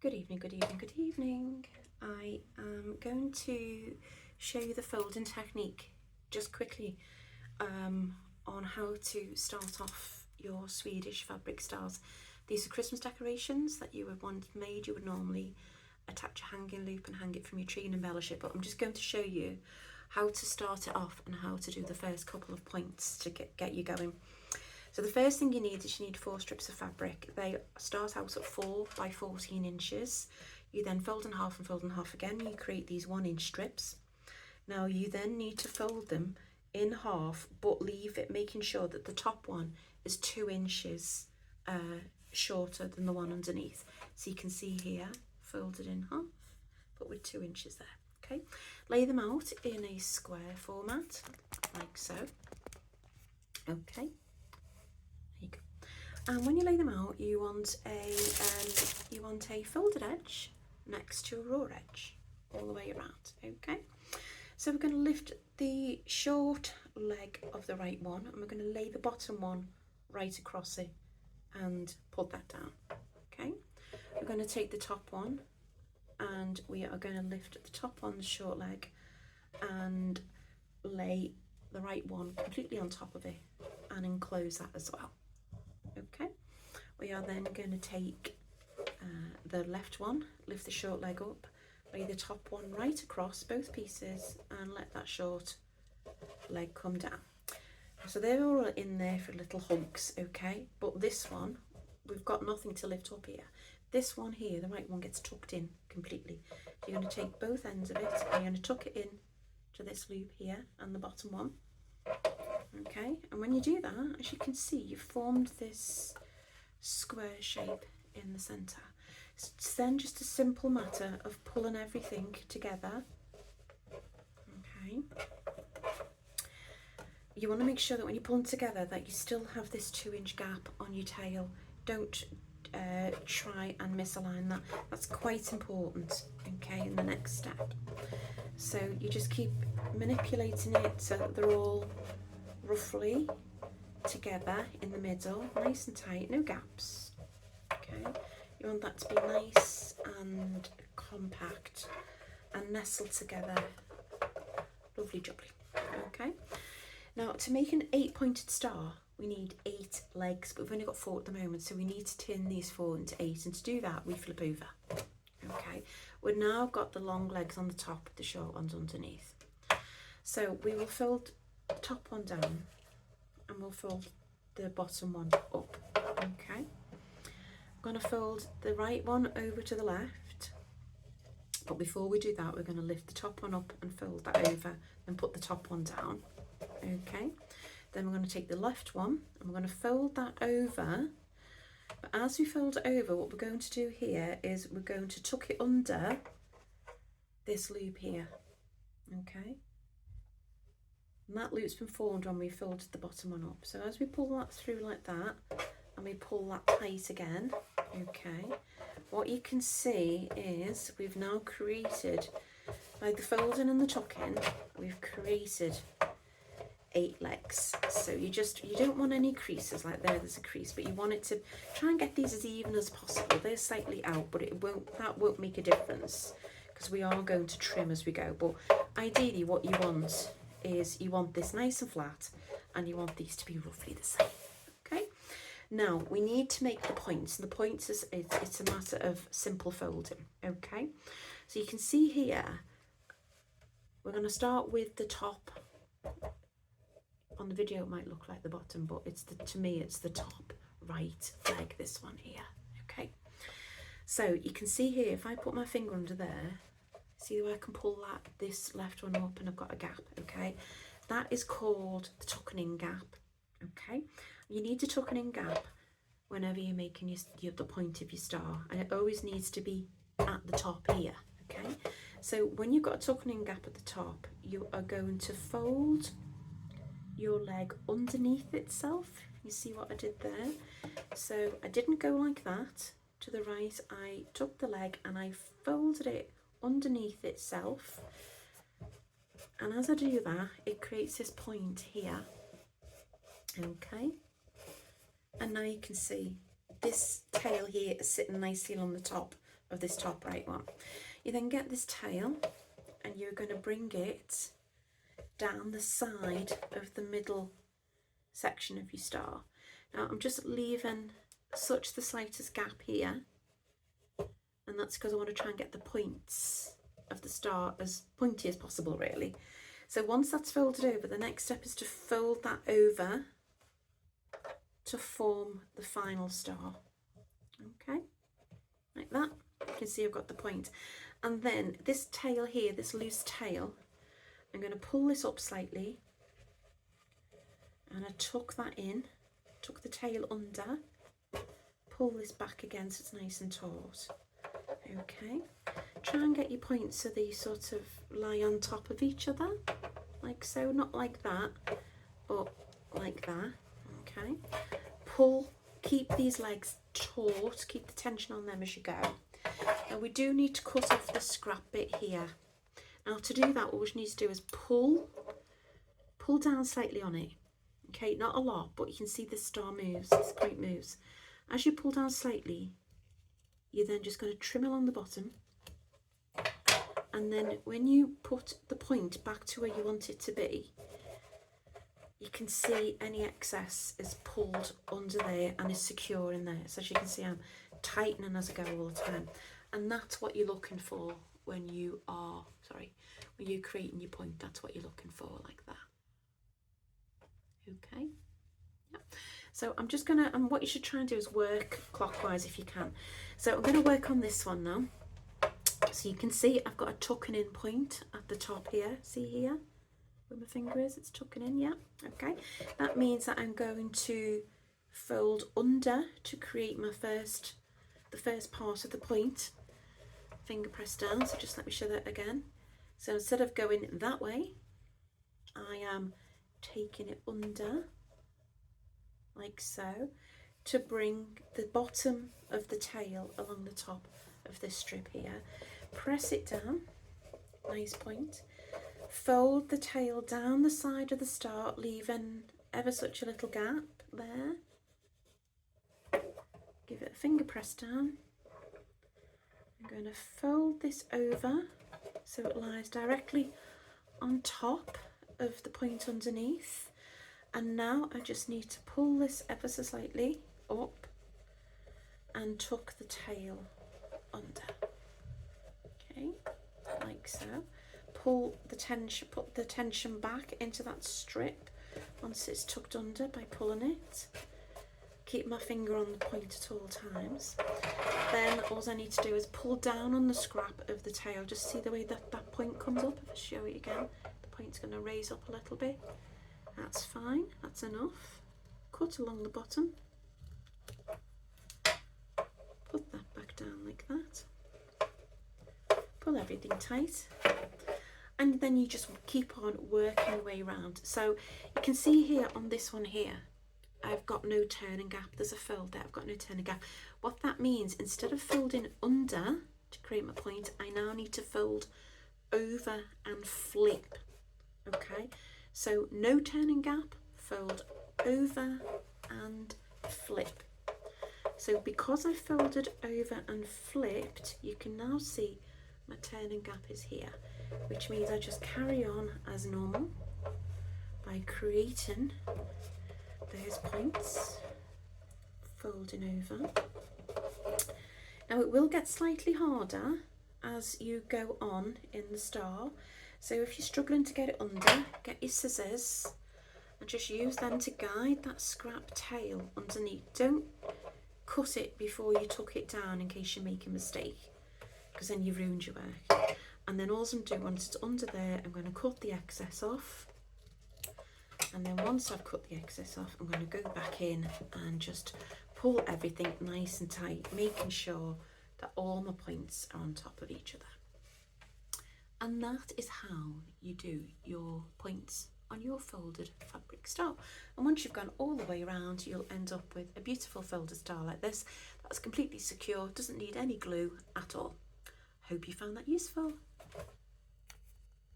Good evening, good evening, good evening. I am going to show you the folding technique just quickly on how to start off your Swedish Fabric Stars. These are Christmas decorations that you would want made. You would normally attach a hanging loop and hang it from your tree and embellish it, but I'm just going to show you how to start it off and how to do the first couple of points to get you going. So the first thing you need is 4 strips of fabric. They start out at 4 by 14 inches. You then fold in half and fold in half again. You create these 1-inch strips. Now you then need to fold them in half, but leave it, making sure that the top one is 2 inches shorter than the one underneath. So you can see here, folded in half, but with 2 inches there. Okay, lay them out in a square format, like so. Okay. And when you lay them out, you want a folded edge next to a raw edge, all the way around. Okay, so we're going to lift the short leg of the right one, and we're going to lay the bottom one right across it and put that down. Okay, we're going to take the top one, and we are going to lift the top one's short leg and lay the right one completely on top of it and enclose that as well. Okay, we are then going to take the left one, lift the short leg up, lay the top one right across both pieces and let that short leg come down. So they're all in there for little hunks, okay, but this one, we've got nothing to lift up here. This one here, the right one, gets tucked in completely. So you're going to take both ends of it and you're going to tuck it in to this loop here and the bottom one. Okay, and when you do that, as you can see, you've formed this square shape in the centre. It's then just a simple matter of pulling everything together. Okay, you want to make sure that when you pull them together that you still have this 2-inch gap on your tail. Don't try and misalign that. That's quite important, okay, in the next step. So you just keep manipulating it so that they're all roughly together in the middle, nice and tight, no gaps. Okay, you want that to be nice and compact and nestled together, lovely jubbly. Okay, now to make an 8-pointed star we need 8 legs, but we've only got 4 at the moment, so we need to turn these 4 into 8, and to do that we flip over. Okay, we've now got the long legs on the top, the short ones underneath. So we will fold the top one down and we'll fold the bottom one up. Okay, I'm going to fold the right one over to the left, but before we do that we're going to lift the top one up and fold that over and put the top one down. Okay, then we're going to take the left one and we're going to fold that over, but as we fold it over, what we're going to do here is we're going to tuck it under this loop here. Okay, and that loop's been formed when we folded the bottom one up. So as we pull that through like that and we pull that tight again, okay, what you can see is we've now created, by the folding and the tucking, we've created 8 legs. So you don't want any creases, like there's a crease, but you want it to try and get these as even as possible. They're slightly out, but that won't make a difference because we are going to trim as we go. But ideally what you want is you want this nice and flat and you want these to be roughly the same. Okay, now we need to make the points, and the points it's a matter of simple folding. Okay, so you can see here we're going to start with the top. On the video it might look like the bottom, but to me it's the top right leg, this one here. Okay, so you can see here, if I put my finger under there, see where I can pull this left one up and I've got a gap. Okay, that is called the tucking in gap. Okay, you need to tuck in gap whenever you're making the point of your star, and it always needs to be at the top here. Okay, so when you've got a tucking in gap at the top, you are going to fold your leg underneath itself. You see what I did there? So I didn't go like that to the right, I took the leg and I folded it underneath itself, and as I do that it creates this point here. Okay, and now you can see this tail here is sitting nicely on the top of this top right one. You then get this tail and you're going to bring it down the side of the middle section of your star. Now I'm just leaving such the slightest gap here, and that's because I want to try and get the points of the star as pointy as possible, really. So once that's folded over, the next step is to fold that over to form the final star. Okay, like that. You can see I've got the point. And then this tail here, this loose tail, I'm going to pull this up slightly and I tuck that in, tuck the tail under, pull this back again so it's nice and taut. Okay, try and get your points so they sort of lie on top of each other, like so, not like that, but like that. Okay, pull, keep these legs taut, keep the tension on them as you go. Now we do need to cut off the scrap bit here. Now to do that, what we need to do is pull down slightly on it. Okay, not a lot, but you can see the star moves, this point moves. As you pull down slightly, you're then just going to trim along the bottom. And then when you put the point back to where you want it to be, you can see any excess is pulled under there and is secure in there. So as you can see, I'm tightening as I go all the time. And that's what you're looking for when you are, when you're creating your point. That's what you're looking for, like that. Okay. Yeah. So I'm just gonna, and what you should try and do is work clockwise if you can. So I'm gonna work on this one now. So you can see I've got a tucking in point at the top here. See here? Where my finger is, it's tucking in, yeah. Okay. That means that I'm going to fold under to create my the first part of the point. Finger pressed down, so just let me show that again. So instead of going that way, I am taking it under, like so, to bring the bottom of the tail along the top of this strip here. Press it down, nice point. Fold the tail down the side of the star, leaving ever such a little gap there. Give it a finger press down. I'm going to fold this over so it lies directly on top of the point underneath. And now I just need to pull this ever so slightly up and tuck the tail under. Okay, like so. Pull the tension, put the tension back into that strip once it's tucked under by pulling it. Keep my finger on the point at all times. Then all I need to do is pull down on the scrap of the tail. Just see the way that that point comes up. If I show it again, the point's going to raise up a little bit. That's fine, that's enough. Cut along the bottom. Put that back down like that. Pull everything tight. And then you just keep on working your way around. So you can see here on this one here, I've got no turning gap. There's a fold there, I've got no turning gap. What that means, instead of folding under to create my point, I now need to fold over and flip. Okay, so no turning gap, fold over and flip. So because I folded over and flipped, you can now see my turning gap is here, which means I just carry on as normal by creating those points, folding over. Now it will get slightly harder as you go on in the star, so if you're struggling to get it under, get your scissors and just use them to guide that scrap tail underneath. Don't cut it before you tuck it down in case you make a mistake, because then you've ruined your work. And then all I'm doing, once it's under there, I'm going to cut the excess off. And then once I've cut the excess off, I'm going to go back in and just pull everything nice and tight, making sure that all my points are on top of each other. And that is how you do your points on your folded fabric star. And once you've gone all the way around, you'll end up with a beautiful folded star like this. That's completely secure, doesn't need any glue at all. Hope you found that useful.